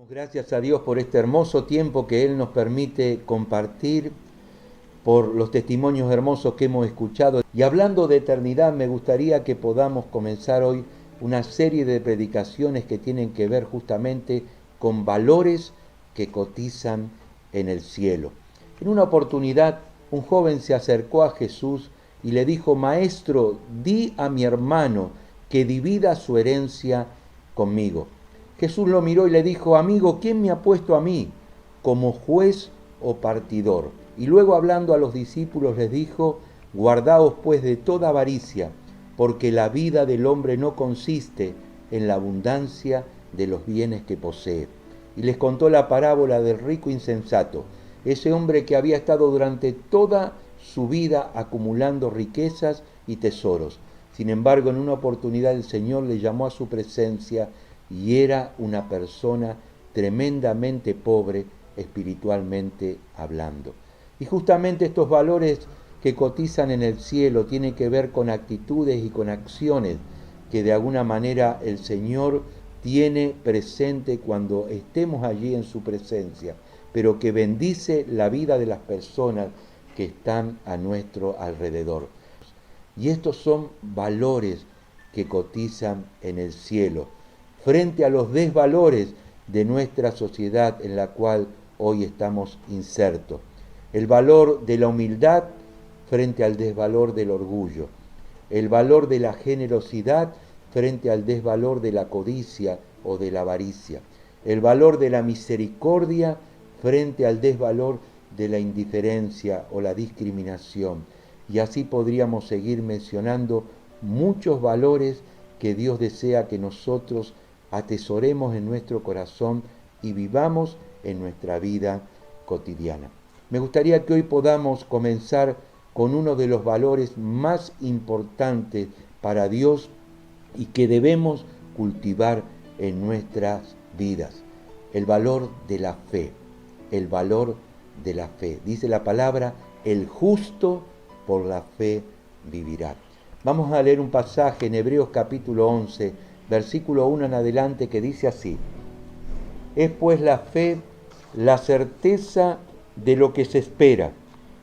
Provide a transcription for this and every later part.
Gracias a Dios por este hermoso tiempo que Él nos permite compartir, por los testimonios hermosos que hemos escuchado. Y hablando de eternidad, me gustaría que podamos comenzar hoy una serie de predicaciones que tienen que ver justamente con valores que cotizan en el cielo. En una oportunidad, un joven se acercó a Jesús y le dijo: Maestro, di a mi hermano que divida su herencia conmigo. Jesús lo miró y le dijo: Amigo, ¿quién me ha puesto a mí como juez o partidor? Y luego, hablando a los discípulos, les dijo: Guardaos pues de toda avaricia, porque la vida del hombre no consiste en la abundancia de los bienes que posee. Y les contó la parábola del rico insensato, ese hombre que había estado durante toda su vida acumulando riquezas y tesoros. Sin embargo, en una oportunidad el Señor le llamó a su presencia y era una persona tremendamente pobre espiritualmente hablando. Y justamente estos valores que cotizan en el cielo tienen que ver con actitudes y con acciones que de alguna manera el Señor tiene presente cuando estemos allí en su presencia, pero que bendice la vida de las personas que están a nuestro alrededor. Y estos son valores que cotizan en el cielo, frente a los desvalores de nuestra sociedad en la cual hoy estamos insertos. El valor de la humildad frente al desvalor del orgullo. El valor de la generosidad frente al desvalor de la codicia o de la avaricia. El valor de la misericordia frente al desvalor de la indiferencia o la discriminación. Y así podríamos seguir mencionando muchos valores que Dios desea que nosotros atesoremos en nuestro corazón y vivamos en nuestra vida cotidiana. Me gustaría que hoy podamos comenzar con uno de los valores más importantes para Dios y que debemos cultivar en nuestras vidas: el valor de la fe. El valor de la fe. Dice la palabra: el justo por la fe vivirá. Vamos a leer un pasaje en Hebreos capítulo 11, versículo 1 en adelante, que dice así: Es pues la fe la certeza de lo que se espera,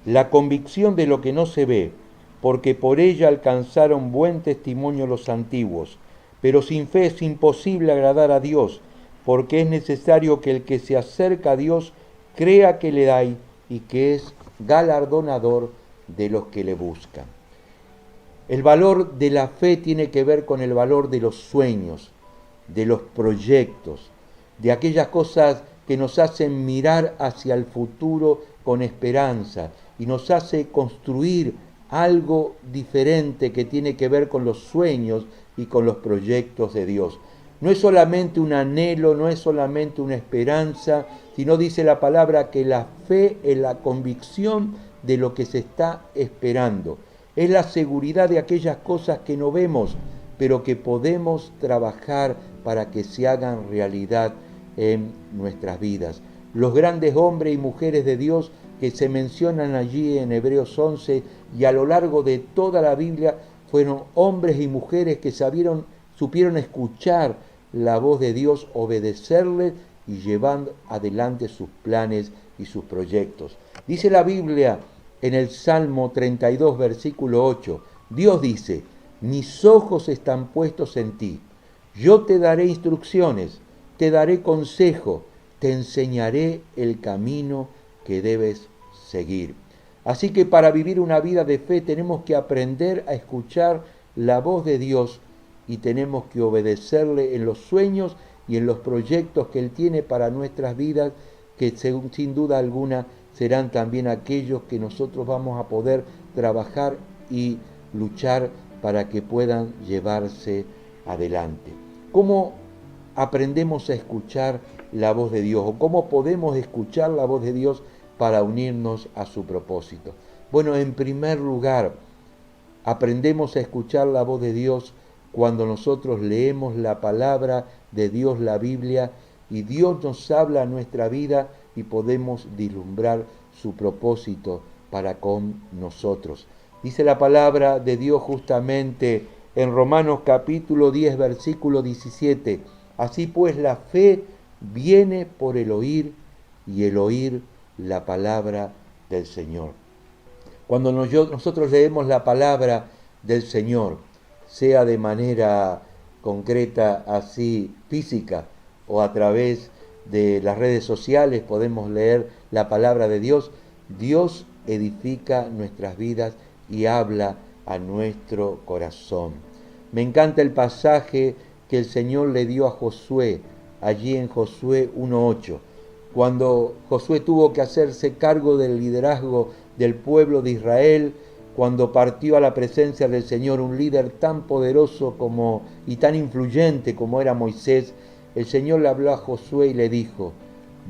la convicción de lo que no se ve, porque por ella alcanzaron buen testimonio los antiguos. Pero sin fe es imposible agradar a Dios, porque es necesario que el que se acerca a Dios crea que le hay y que es galardonador de los que le buscan. El valor de la fe tiene que ver con el valor de los sueños, de los proyectos, de aquellas cosas que nos hacen mirar hacia el futuro con esperanza y nos hace construir algo diferente que tiene que ver con los sueños y con los proyectos de Dios. No es solamente un anhelo, no es solamente una esperanza, sino dice la palabra que la fe es la convicción de lo que se está esperando. Es la seguridad de aquellas cosas que no vemos, pero que podemos trabajar para que se hagan realidad en nuestras vidas. Los grandes hombres y mujeres de Dios que se mencionan allí en Hebreos 11 y a lo largo de toda la Biblia fueron hombres y mujeres que supieron escuchar la voz de Dios, obedecerle y llevar adelante sus planes y sus proyectos. Dice la Biblia en el Salmo 32, versículo 8, Dios dice: mis ojos están puestos en ti, yo te daré instrucciones, te daré consejo, te enseñaré el camino que debes seguir. Así que para vivir una vida de fe tenemos que aprender a escuchar la voz de Dios y tenemos que obedecerle en los sueños y en los proyectos que Él tiene para nuestras vidas, que sin duda alguna serán también aquellos que nosotros vamos a poder trabajar y luchar para que puedan llevarse adelante. ¿Cómo aprendemos a escuchar la voz de Dios? ¿O cómo podemos escuchar la voz de Dios para unirnos a su propósito? Bueno, en primer lugar, aprendemos a escuchar la voz de Dios cuando nosotros leemos la palabra de Dios, la Biblia, y Dios nos habla a nuestra vida y podemos vislumbrar su propósito para con nosotros. Dice la palabra de Dios justamente en Romanos capítulo 10, versículo 17, así pues la fe viene por el oír y el oír la palabra del Señor. Cuando nosotros leemos la palabra del Señor, sea de manera concreta, así física, o a través de las redes sociales podemos leer la palabra de Dios, Dios edifica nuestras vidas y habla a nuestro corazón. Me encanta el pasaje que el Señor le dio a Josué, allí en Josué 1:8, cuando Josué tuvo que hacerse cargo del liderazgo del pueblo de Israel, cuando partió a la presencia del Señor un líder tan poderoso y tan influyente como era Moisés, el Señor le habló a Josué y le dijo: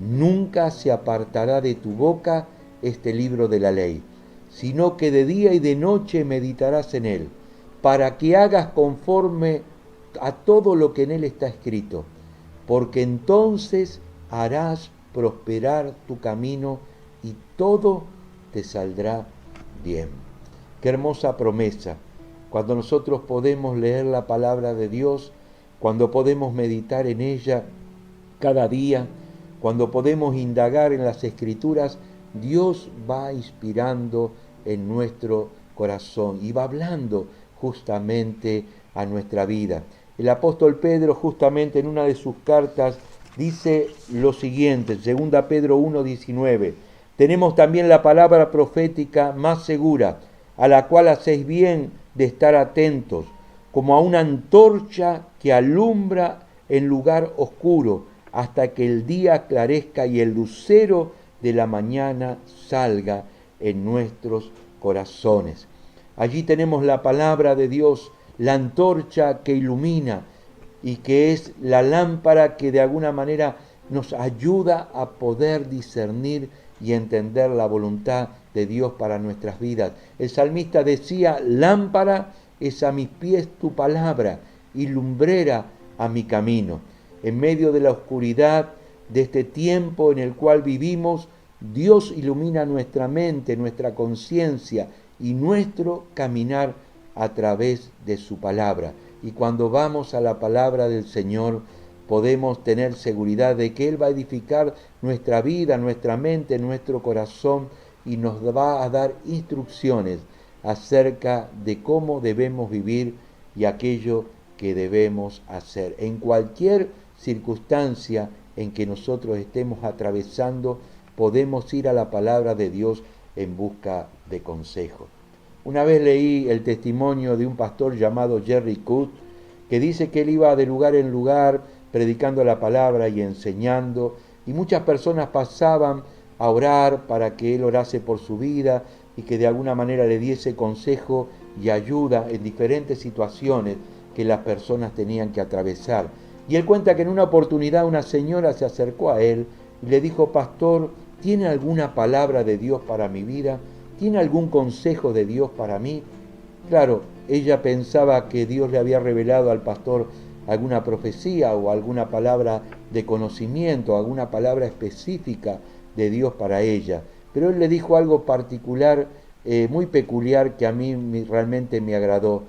nunca se apartará de tu boca este libro de la ley, sino que de día y de noche meditarás en él, para que hagas conforme a todo lo que en él está escrito, porque entonces harás prosperar tu camino y todo te saldrá bien. Qué hermosa promesa, cuando nosotros podemos leer la palabra de Dios, cuando podemos meditar en ella cada día, cuando podemos indagar en las Escrituras, Dios va inspirando en nuestro corazón y va hablando justamente a nuestra vida. El apóstol Pedro, justamente en una de sus cartas, dice lo siguiente, 2 Pedro 1:19, tenemos también la palabra profética más segura, a la cual hacéis bien de estar atentos, como a una antorcha que alumbra en lugar oscuro, hasta que el día aclarezca y el lucero de la mañana salga en nuestros corazones. Allí tenemos la palabra de Dios, la antorcha que ilumina y que es la lámpara que de alguna manera nos ayuda a poder discernir y entender la voluntad de Dios para nuestras vidas. El salmista decía: lámpara es a mis pies tu palabra y lumbrera a mi camino. En medio de la oscuridad de este tiempo en el cual vivimos, Dios ilumina nuestra mente, nuestra conciencia y nuestro caminar a través de su palabra. Y cuando vamos a la palabra del Señor, podemos tener seguridad de que Él va a edificar nuestra vida, nuestra mente, nuestro corazón y nos va a dar instrucciones acerca de cómo debemos vivir y aquello que debemos hacer. En cualquier circunstancia en que nosotros estemos atravesando, podemos ir a la palabra de Dios en busca de consejo. Una vez leí el testimonio de un pastor llamado Jerry Coot, que dice que él iba de lugar en lugar predicando la palabra y enseñando, y muchas personas pasaban a orar para que él orase por su vida y que de alguna manera le diese consejo y ayuda en diferentes situaciones que las personas tenían que atravesar. Y él cuenta que en una oportunidad una señora se acercó a él y le dijo: pastor, ¿tiene alguna palabra de Dios para mi vida? ¿Tiene algún consejo de Dios para mí? Claro, ella pensaba que Dios le había revelado al pastor alguna profecía o alguna palabra de conocimiento, alguna palabra específica de Dios para ella. Pero él le dijo algo particular, muy peculiar, que a mí realmente me agradó.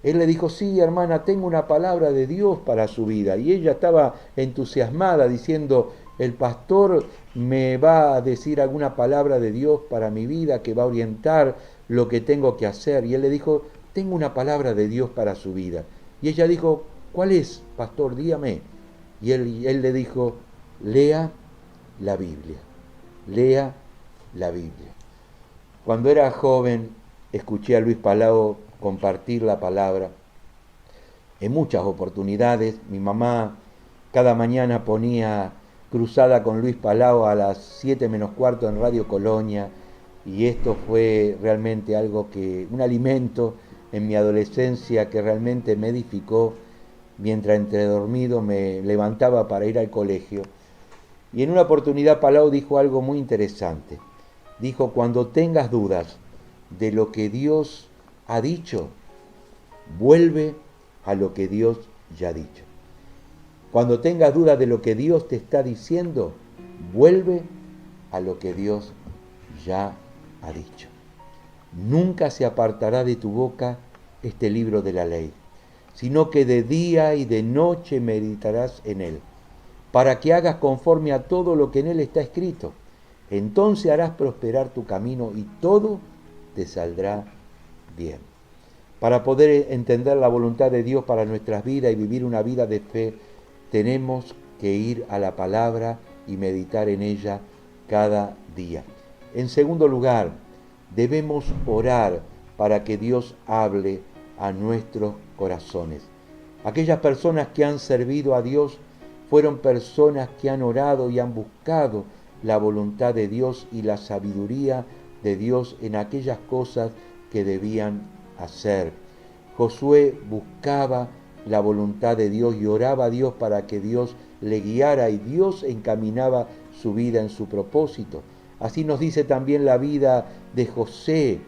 Él le dijo: sí, hermana, tengo una palabra de Dios para su vida. Y ella estaba entusiasmada diciendo: el pastor me va a decir alguna palabra de Dios para mi vida que va a orientar lo que tengo que hacer. Y él le dijo: tengo una palabra de Dios para su vida. Y ella dijo: ¿cuál es, pastor? Dígame. Y él le dijo: lea la Biblia. Lea la Biblia. Cuando era joven, escuché a Luis Palau compartir la palabra. En muchas oportunidades, mi mamá cada mañana ponía Cruzada con Luis Palau a las 7 menos cuarto en Radio Colonia, y esto fue realmente algo un alimento en mi adolescencia que realmente me edificó. Mientras entre dormido me levantaba para ir al colegio. Y en una oportunidad Palau dijo algo muy interesante. Dijo: cuando tengas dudas de lo que Dios ha dicho, vuelve a lo que Dios ya ha dicho. Cuando tengas dudas de lo que Dios te está diciendo, vuelve a lo que Dios ya ha dicho. Nunca se apartará de tu boca este libro de la ley, sino que de día y de noche meditarás en él, para que hagas conforme a todo lo que en él está escrito. Entonces harás prosperar tu camino y todo te saldrá bien. Para poder entender la voluntad de Dios para nuestras vidas y vivir una vida de fe, tenemos que ir a la palabra y meditar en ella cada día. En segundo lugar, debemos orar para que Dios hable a nuestros corazones. Aquellas personas que han servido a Dios fueron personas que han orado y han buscado la voluntad de Dios y la sabiduría de Dios en aquellas cosas que debían hacer. Josué buscaba la voluntad de Dios y oraba a Dios para que Dios le guiara y Dios encaminaba su vida en su propósito. Así nos dice también la vida de José,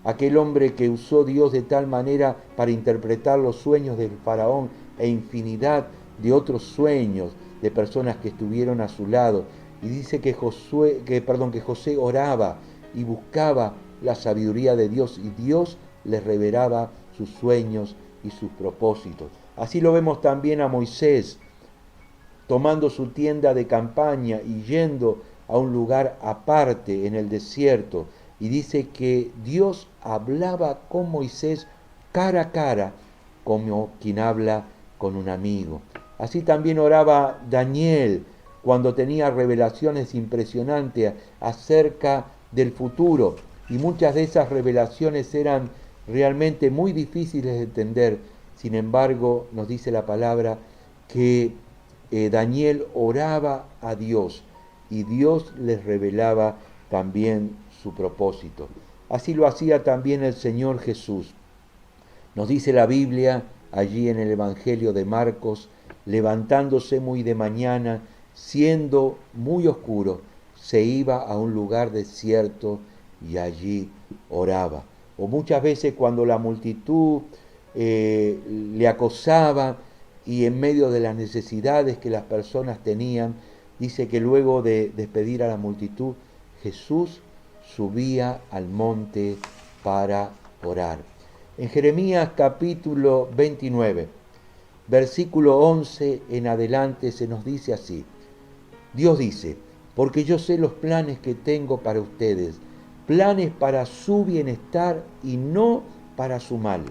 aquel hombre que usó Dios de tal manera para interpretar los sueños del faraón e infinidad de otros sueños de personas que estuvieron a su lado. Y dice que José oraba y buscaba la sabiduría de Dios y Dios les revelaba sus sueños y sus propósitos. Así lo vemos también a Moisés, tomando su tienda de campaña y yendo a un lugar aparte en el desierto. Y dice que Dios hablaba con Moisés cara a cara, como quien habla con un amigo. Así también oraba Daniel cuando tenía revelaciones impresionantes acerca del futuro. Y muchas de esas revelaciones eran realmente muy difíciles de entender. Sin embargo, nos dice la palabra que Daniel oraba a Dios y Dios les revelaba también su propósito. Así lo hacía también el Señor Jesús. Nos dice la Biblia allí en el Evangelio de Marcos, levantándose muy de mañana, siendo muy oscuro, se iba a un lugar desierto y allí oraba. O muchas veces cuando la multitud le acosaba y en medio de las necesidades que las personas tenían, dice que luego de despedir a la multitud, Jesús subía al monte para orar. En Jeremías capítulo 29, versículo 11 en adelante se nos dice así. Dios dice, porque yo sé los planes que tengo para ustedes, planes para su bienestar y no para su mal,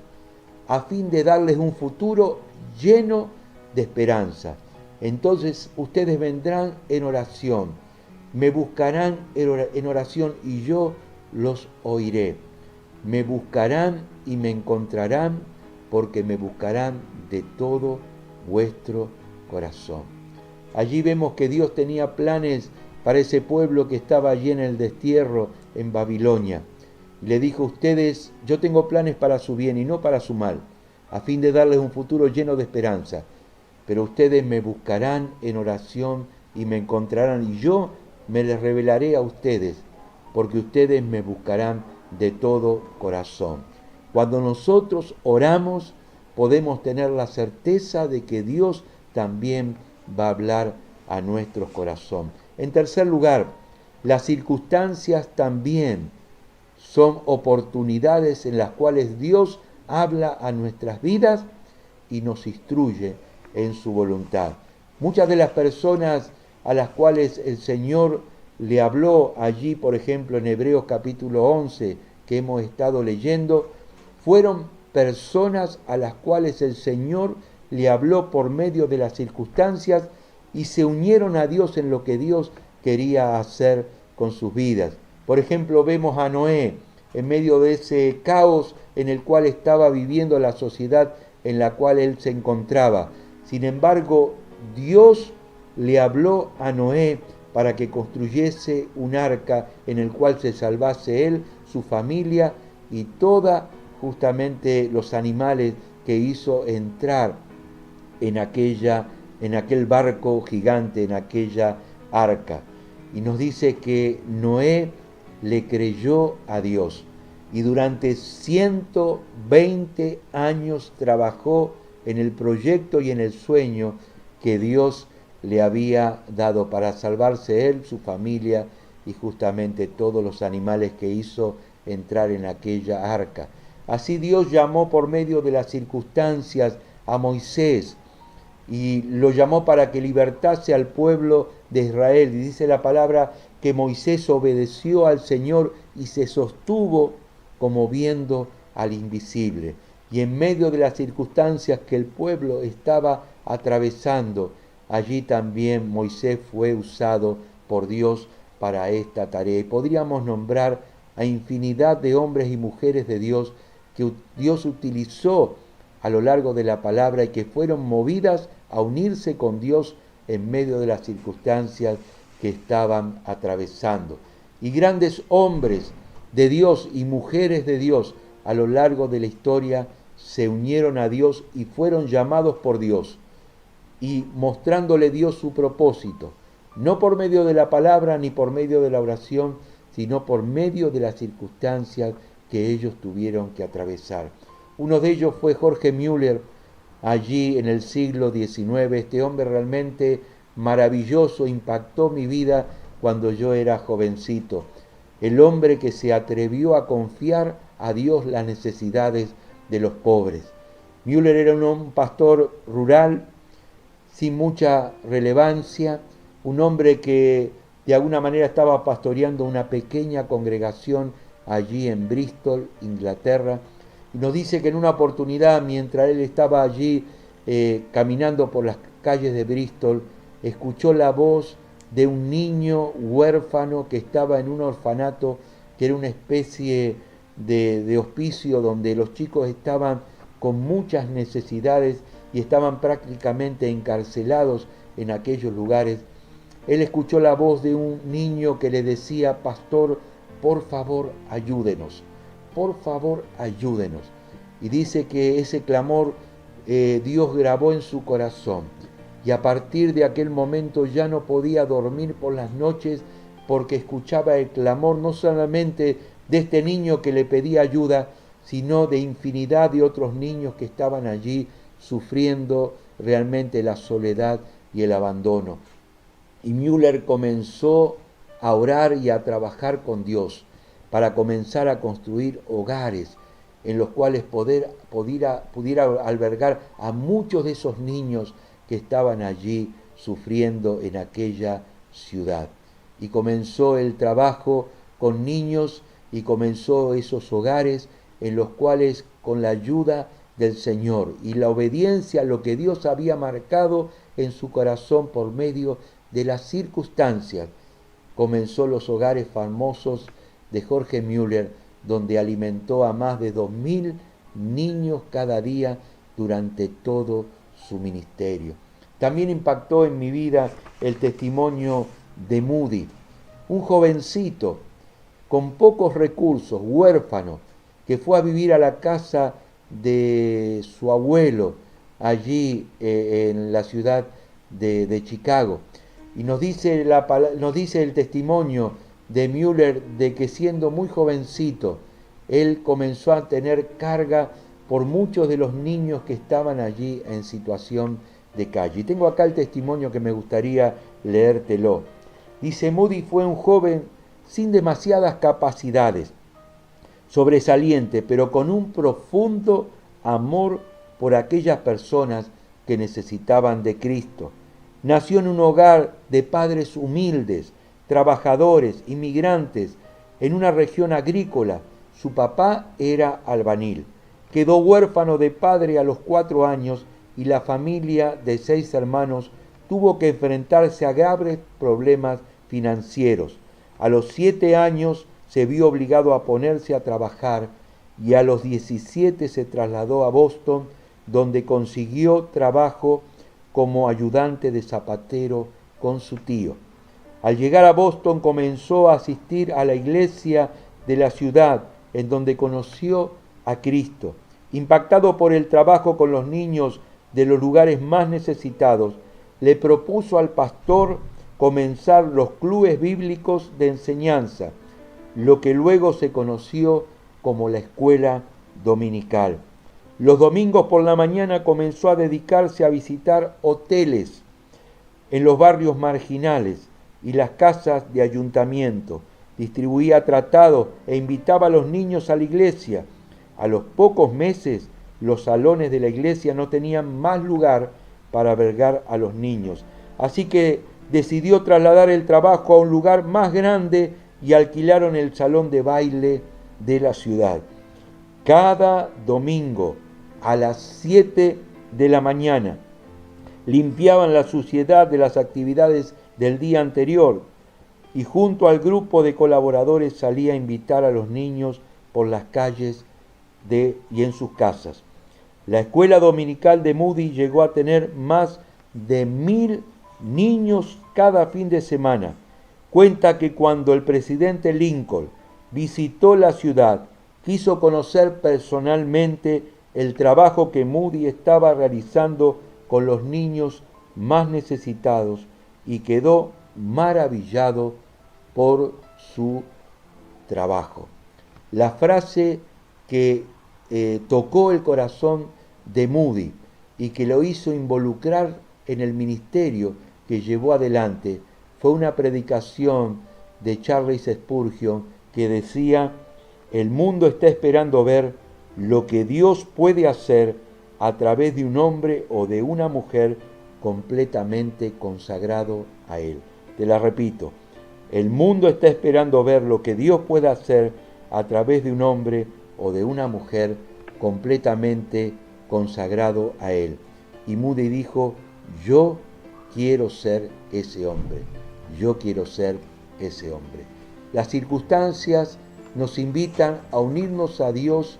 a fin de darles un futuro lleno de esperanza. Entonces ustedes vendrán en oración, me buscarán en oración y yo los oiré. Me buscarán y me encontrarán porque me buscarán de todo vuestro corazón. Allí vemos que Dios tenía planes para ese pueblo que estaba allí en el destierro en Babilonia. Le dijo a ustedes, yo tengo planes para su bien y no para su mal, a fin de darles un futuro lleno de esperanza. Pero ustedes me buscarán en oración y me encontrarán y yo me les revelaré a ustedes, porque ustedes me buscarán de todo corazón. Cuando nosotros oramos, podemos tener la certeza de que Dios también va a hablar a nuestro corazón. En tercer lugar, las circunstancias también son oportunidades en las cuales Dios habla a nuestras vidas y nos instruye en su voluntad. Muchas de las personas a las cuales el Señor le habló allí, por ejemplo, en Hebreos capítulo 11, que hemos estado leyendo, fueron personas a las cuales el Señor le habló por medio de las circunstancias y se unieron a Dios en lo que Dios quería hacer con sus vidas. Por ejemplo, vemos a Noé en medio de ese caos en el cual estaba viviendo la sociedad en la cual él se encontraba. Sin embargo, Dios le habló a Noé para que construyese un arca en el cual se salvase él, su familia y toda justamente los animales que hizo entrar en aquel barco gigante, en aquella arca. Y nos dice que Noé le creyó a Dios y durante 120 años trabajó en el proyecto y en el sueño que Dios le había dado para salvarse él, su familia y justamente todos los animales que hizo entrar en aquella arca. Así Dios llamó por medio de las circunstancias a Moisés y lo llamó para que libertase al pueblo de Israel. Y dice la palabra que Moisés obedeció al Señor y se sostuvo como viendo al invisible. Y en medio de las circunstancias que el pueblo estaba atravesando, allí también Moisés fue usado por Dios para esta tarea. Y podríamos nombrar a infinidad de hombres y mujeres de Dios que Dios utilizó a lo largo de la palabra y que fueron movidas a unirse con Dios en medio de las circunstancias que estaban atravesando. Y grandes hombres de Dios y mujeres de Dios a lo largo de la historia se unieron a Dios y fueron llamados por Dios, y mostrándole Dios su propósito, no por medio de la palabra ni por medio de la oración, sino por medio de las circunstancias que ellos tuvieron que atravesar. Uno de ellos fue Jorge Müller, allí en el siglo XIX. Este hombre realmente maravilloso impactó mi vida cuando yo era jovencito. El hombre que se atrevió a confiar a Dios las necesidades de los pobres. Müller era un pastor rural sin mucha relevancia, un hombre que de alguna manera estaba pastoreando una pequeña congregación allí en Bristol, Inglaterra, y nos dice que en una oportunidad, mientras él estaba allí caminando por las calles de Bristol, escuchó la voz de un niño huérfano que estaba en un orfanato, que era una especie de hospicio donde los chicos estaban con muchas necesidades y estaban prácticamente encarcelados en aquellos lugares. Él escuchó la voz de un niño que le decía: pastor, por favor, ayúdenos, por favor, ayúdenos. Y dice que ese clamor Dios grabó en su corazón, y a partir de aquel momento ya no podía dormir por las noches porque escuchaba el clamor no solamente de este niño que le pedía ayuda, sino de infinidad de otros niños que estaban allí sufriendo realmente la soledad y el abandono. Y Müller comenzó a orar y a trabajar con Dios para comenzar a construir hogares en los cuales pudiera albergar a muchos de esos niños que estaban allí sufriendo en aquella ciudad. Y comenzó el trabajo con niños y comenzó esos hogares en los cuales, con la ayuda del Señor y la obediencia a lo que Dios había marcado en su corazón por medio de las circunstancias, comenzó los hogares famosos de Jorge Müller, donde alimentó a más de 2000 niños cada día durante todo su ministerio. También impactó en mi vida el testimonio de Moody, un jovencito con pocos recursos, huérfano, que fue a vivir a la casa de su abuelo allí en la ciudad de Chicago. Y nos dice el testimonio de Müller de que siendo muy jovencito, él comenzó a tener carga por muchos de los niños que estaban allí en situación de calle. Y tengo acá el testimonio que me gustaría leértelo. Dice: Moody fue un joven sin demasiadas capacidades, sobresaliente, pero con un profundo amor por aquellas personas que necesitaban de Cristo. Nació en un hogar de padres humildes, trabajadores, inmigrantes, en una región agrícola. Su papá era albañil. Quedó huérfano de padre a los 4 años y la familia de 6 hermanos tuvo que enfrentarse a graves problemas financieros. A los 7 años se vio obligado a ponerse a trabajar y a los 17 se trasladó a Boston, donde consiguió trabajo como ayudante de zapatero con su tío. Al llegar a Boston comenzó a asistir a la iglesia de la ciudad, en donde conoció a Cristo. Impactado por el trabajo con los niños de los lugares más necesitados, le propuso al pastor comenzar los clubes bíblicos de enseñanza, lo que luego se conoció como la escuela dominical. Los domingos por la mañana comenzó a dedicarse a visitar hoteles en los barrios marginales y las casas de ayuntamiento. Distribuía tratados e invitaba a los niños a la iglesia. A los pocos meses, los salones de la iglesia no tenían más lugar para albergar a los niños. Así que decidió trasladar el trabajo a un lugar más grande y alquilaron el salón de baile de la ciudad. Cada domingo a las 7 de la mañana limpiaban la suciedad de las actividades del día anterior y junto al grupo de colaboradores salía a invitar a los niños por las calles y en sus casas. La escuela dominical de Moody llegó a tener más de 1.000 niños cada fin de semana. Cuenta que cuando el presidente Lincoln visitó la ciudad, quiso conocer personalmente el trabajo que Moody estaba realizando con los niños más necesitados y quedó maravillado por su trabajo. La frase que tocó el corazón de Moody y que lo hizo involucrar en el ministerio que llevó adelante fue una predicación de Charles Spurgeon que decía: el mundo está esperando ver lo que Dios puede hacer a través de un hombre o de una mujer completamente consagrado a Él. Te la repito, el mundo está esperando ver lo que Dios puede hacer a través de un hombre o de una mujer completamente consagrado a Él. Y Moody dijo: yo quiero ser ese hombre, yo quiero ser ese hombre. Las circunstancias nos invitan a unirnos a Dios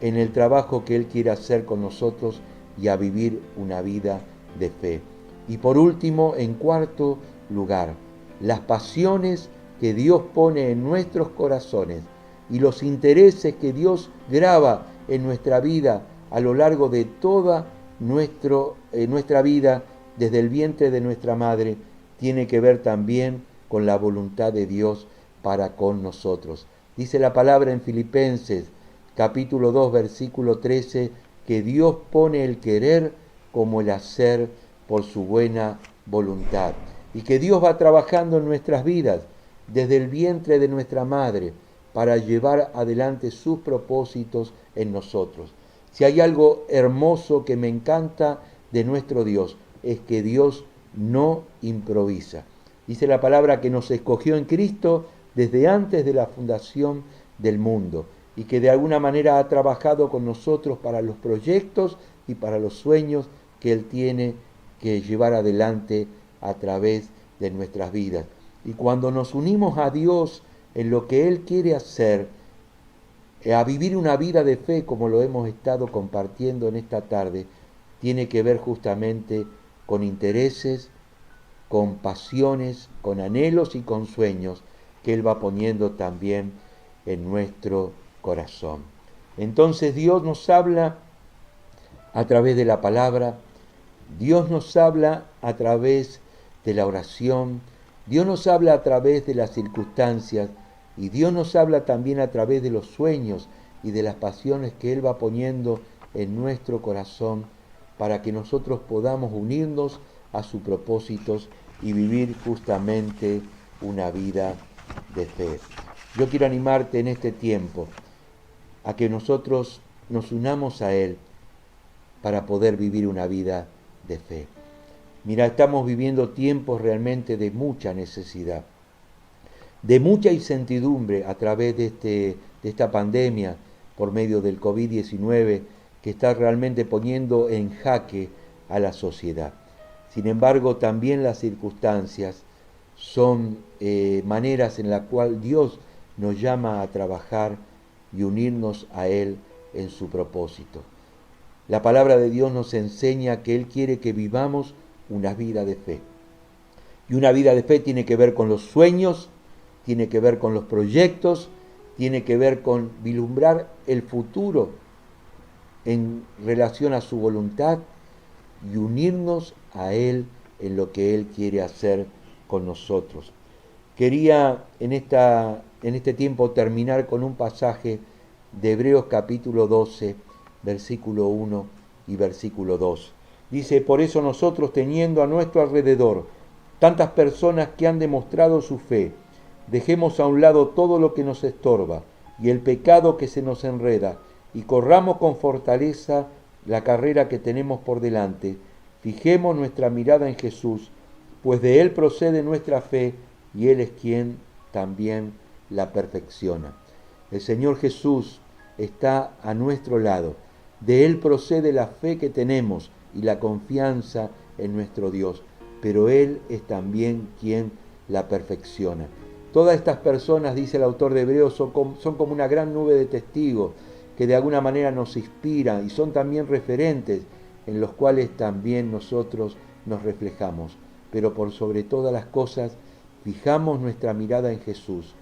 en el trabajo que Él quiere hacer con nosotros y a vivir una vida de fe. Y por último, en cuarto lugar, las pasiones que Dios pone en nuestros corazones y los intereses que Dios graba en nuestra vida a lo largo de toda nuestra vida, desde el vientre de nuestra madre, tiene que ver también con la voluntad de Dios para con nosotros. Dice la palabra en Filipenses, capítulo 2, versículo 13, que Dios pone el querer como el hacer por su buena voluntad. Y que Dios va trabajando en nuestras vidas, desde el vientre de nuestra madre, para llevar adelante sus propósitos en nosotros. Si hay algo hermoso que me encanta de nuestro Dios, es que Dios no improvisa. Dice la palabra que nos escogió en Cristo desde antes de la fundación del mundo y que de alguna manera ha trabajado con nosotros para los proyectos y para los sueños que Él tiene que llevar adelante a través de nuestras vidas. Y cuando nos unimos a Dios en lo que Él quiere hacer, a vivir una vida de fe como lo hemos estado compartiendo en esta tarde, tiene que ver justamente con intereses, con pasiones, con anhelos y con sueños que Él va poniendo también en nuestro corazón. Entonces Dios nos habla a través de la palabra, Dios nos habla a través de la oración, Dios nos habla a través de las circunstancias y Dios nos habla también a través de los sueños y de las pasiones que Él va poniendo en nuestro corazón para que nosotros podamos unirnos a sus propósitos y vivir justamente una vida de fe. Yo quiero animarte en este tiempo a que nosotros nos unamos a Él para poder vivir una vida de fe. Mira, estamos viviendo tiempos realmente de mucha necesidad, de mucha incertidumbre a través de esta pandemia por medio del COVID-19 que está realmente poniendo en jaque a la sociedad. Sin embargo, también las circunstancias son maneras en las cuales Dios nos llama a trabajar y unirnos a Él en su propósito. La palabra de Dios nos enseña que Él quiere que vivamos una vida de fe. Y una vida de fe tiene que ver con los sueños, tiene que ver con los proyectos, tiene que ver con vislumbrar el futuro en relación a su voluntad y unirnos a Él en lo que Él quiere hacer con nosotros. Quería en este tiempo terminar con un pasaje de Hebreos capítulo 12, versículo 1 y versículo 2. Dice: por eso nosotros, teniendo a nuestro alrededor tantas personas que han demostrado su fe, dejemos a un lado todo lo que nos estorba y el pecado que se nos enreda, y corramos con fortaleza la carrera que tenemos por delante, Fijemos nuestra mirada en Jesús, pues de Él procede nuestra fe y Él es quien también la perfecciona. El Señor Jesús está a nuestro lado. De Él procede la fe que tenemos y la confianza en nuestro Dios, pero Él es también quien la perfecciona. Todas estas personas, dice el autor de Hebreos, son como una gran nube de testigos que de alguna manera nos inspiran y son también referentes en los cuales también nosotros nos reflejamos. Pero por sobre todas las cosas, fijamos nuestra mirada en Jesús,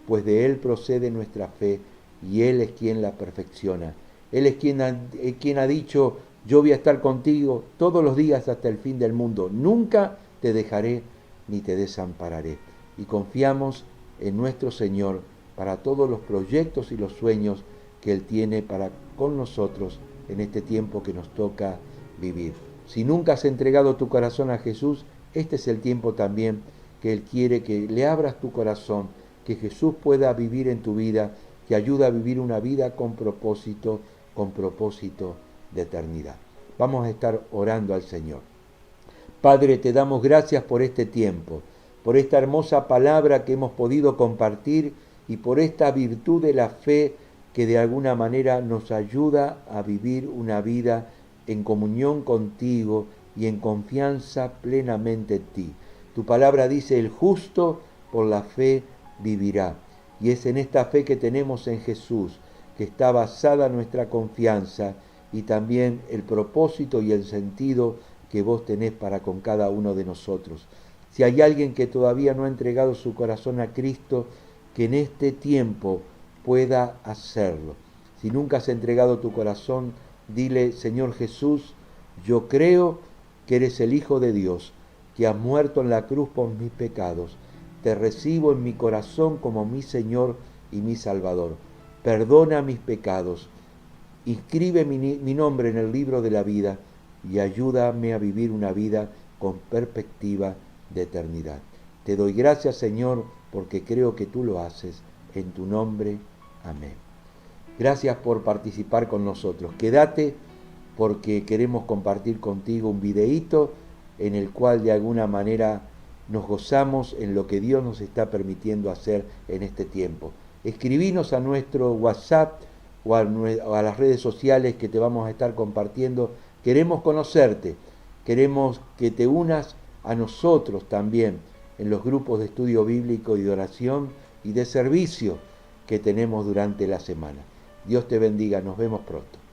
pues de Él procede nuestra fe y Él es quien la perfecciona. Él es quien ha dicho, yo voy a estar contigo todos los días hasta el fin del mundo. Nunca te dejaré ni te desampararé. Y confiamos en nuestro Señor para todos los proyectos y los sueños que Él tiene para con nosotros en este tiempo que nos toca vivir. Si nunca has entregado tu corazón a Jesús, este es el tiempo también que Él quiere que le abras tu corazón, que Jesús pueda vivir en tu vida, que ayuda a vivir una vida con propósito de eternidad. Vamos a estar orando al Señor. Padre, te damos gracias por este tiempo, por esta hermosa palabra que hemos podido compartir y por esta virtud de la fe que de alguna manera nos ayuda a vivir una vida en comunión contigo y en confianza plenamente en ti. Tu palabra dice, el justo por la fe vivirá. Y es en esta fe que tenemos en Jesús, que está basada nuestra confianza y también el propósito y el sentido que vos tenés para con cada uno de nosotros. Si hay alguien que todavía no ha entregado su corazón a Cristo, que en este tiempo pueda hacerlo. Si nunca has entregado tu corazón, dile, Señor Jesús, yo creo que eres el Hijo de Dios, que has muerto en la cruz por mis pecados. Te recibo en mi corazón como mi Señor y mi Salvador. Perdona mis pecados. Inscribe mi nombre en el libro de la vida y ayúdame a vivir una vida con perspectiva de eternidad. Te doy gracias, Señor, porque creo que tú lo haces. En tu nombre, amén. Gracias por participar con nosotros. Quédate porque queremos compartir contigo un videíto en el cual de alguna manera nos gozamos en lo que Dios nos está permitiendo hacer en este tiempo. Escribinos a nuestro WhatsApp o a las redes sociales que te vamos a estar compartiendo. Queremos conocerte, queremos que te unas a nosotros también en los grupos de estudio bíblico y de oración y de servicio que tenemos durante la semana. Dios te bendiga, nos vemos pronto.